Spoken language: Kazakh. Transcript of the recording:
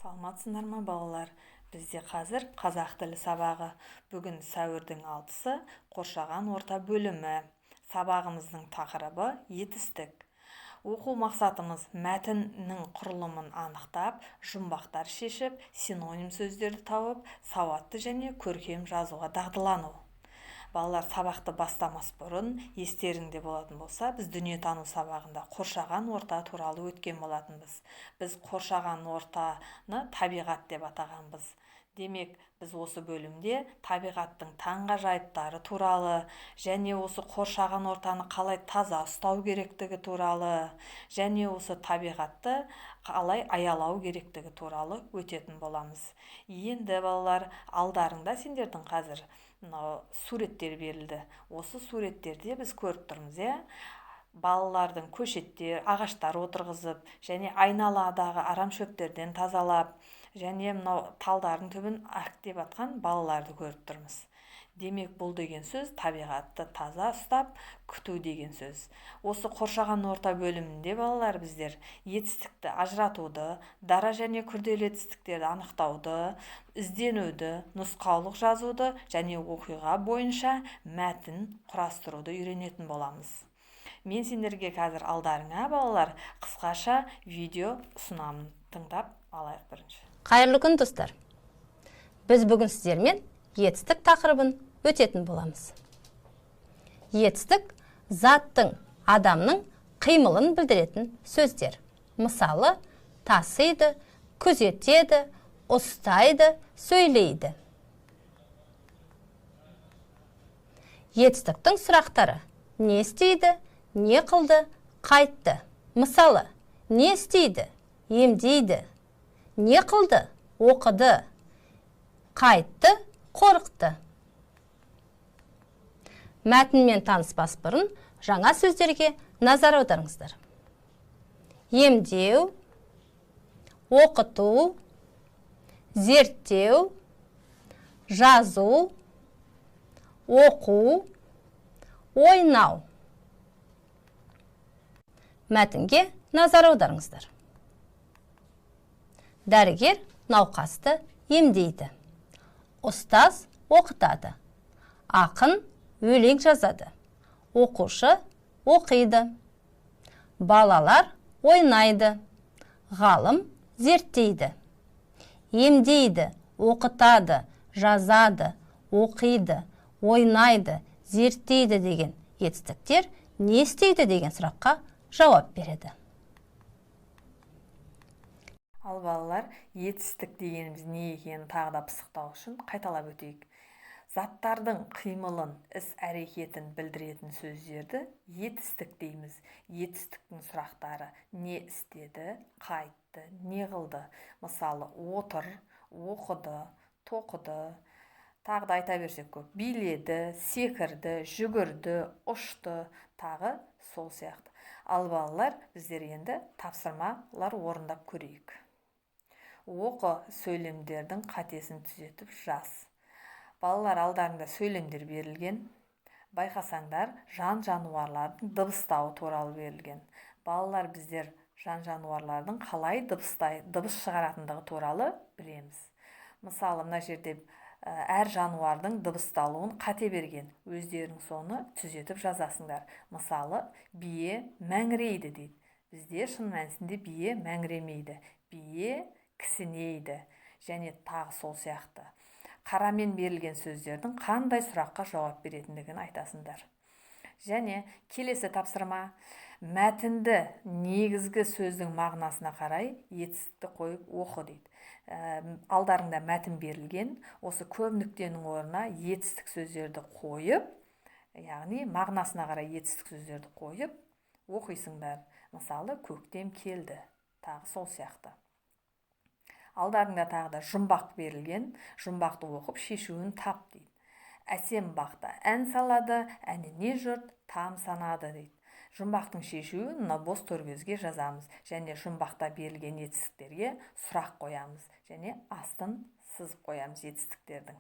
Саламатсыңдар ма балалар? Бізде қазір қазақ тілі сабағы. Бүгін сәуірдің 6-сы қоршаған орта бөлімі. Сабағымыздың тақырыбы етістік. Оқу мақсатымыз мәтіннің құрылымын анықтап, жұмбақтар шешіп, синоним сөздерді тауып, сауатты және көркем жазуға дағдылану. Балалар, сабақты бастамас бұрын естеріңде болатын болса, біз дүниетану сабағында қоршаған орта туралы өткен болатынбыз. Біз қоршаған ортаны табиғат деп атағанбыз. Демек, біз осы бөлімде табиғаттың таңғажайыптары туралы, және осы қоршаған ортаны қалай таза ұстау керектігі туралы, және осы табиғатты қалай аялау керектігі туралы өтетін боламыз. Енді балалар, алдарыңда сендердің қазір суреттер берілді. Осы суреттерде біз көріп тұрмыз, балалардың көшеттер, ағаштар отырғызып, және айналадағы арам шөптерден тазалап, және талдардың түбін әктеп атқан балаларды көріп тұрмыз. Демек, бұл деген сөз табиғатты таза ұстап күту деген сөз. Осы қоршаған орта бөлімінде балалар біздер етістікті ажыратуды, дара және күрделі етістіктерді анықтауды, ізденуді, нұсқаулық жазуды және оқиға бойынша мәтін құрастыруды үйренетін боламыз. Мен сендерге қазір алдарыңа балалар қысқаша видео ұсынамын. Тыңдап алайық бірінші. Қайырлы күн достар. Біз бүгін сіздермен етістік тақырыбын өтетін боламыз. Етістік заттың, адамның қимылын білдіретін сөздер. Мысалы, тасиды, күзетеді, ұстайды, сөйлейді. Етістіктің сұрақтары: не істейді, не қылды, қайтты. Мысалы, не істейді, емдейді, не қылды, оқыды, қайтты, қорықты. Мәтінмен таныспас бұрын жаңа сөздерге назар аударыңыздар. Емдеу, оқыту, зерттеу, жазу, оқу, ойнау. Мәтінге назар аударыңыздар. Дәрігер науқасты емдейді. Ұстаз оқытады. Ақын өлең жазады. Оқушы оқиды. Балалар ойнайды. Ғалым зерттейді. Емдейді, оқытады, жазады, оқиды, ойнайды, зерттейді деген етістіктер не істейді деген сұраққа жауап береді. Ал балалар, етістік дегеніміз не екенін тағы да пысықтау үшін қайталап өтейік. Заттардың қимылын, іс-әрекетін білдіретін сөздерді етістік дейміз. Етістіктің сұрақтары: не істеді, қайтты, не қылды. Мысалы, отыр, оқыды, тоқыды, тағы да айта берсек көп. Биледі, секірді, жүгірді, ұшты, тағы сол сияқты. Ал балалар, біздер енді тапсырмалар орындап көрейік. Оқы, сөйлемдердің қатесін түзетіп жаз. Балалар, алдарында сөйлемдер берілген. Байқасаңдар, жан-жануарлардың дыбыстауы туралы берілген. Балалар, біздер жан-жануарлардың қалай дыбыс шығаратындығы туралы білеміз. Мысалы, мына жерде әр жануардың дыбысталуын қате берген. Өздерің соны түзетіп жазасыңдар. Мысалы, бие мәңірейді дейді. Бізде шын мәнісінде бие мәңіремейді. Бие кісінейді. Және тағы сол сияқты. Қарамен берілген сөздердің қандай сұраққа жауап беретіндігін айтасыңдар. Және келесі тапсырма: мәтінді негізгі сөздің мағынасына қарай етістікті қойып оқы дейді. Алдарыңда мәтін берілген, осы көп нүктенің орнына етістік сөздерді қойып, яғни мағынасына қарай етістік сөздерді қойып оқисыңдар. Мысалы, көктем келді, тағы сол сияқты. Алдарыңда тағы да жұмбақ берілген, жұмбақты оқып шешуін тап дейді. Әсем бақта ән салады, әніне жұрт тамсанады дейді. Жұмбақтың шешуін бос торкөзге жазамыз, және жұмбақта берілген етістіктерге сұрақ қоямыз, және астын сызып қоямыз етістіктердің.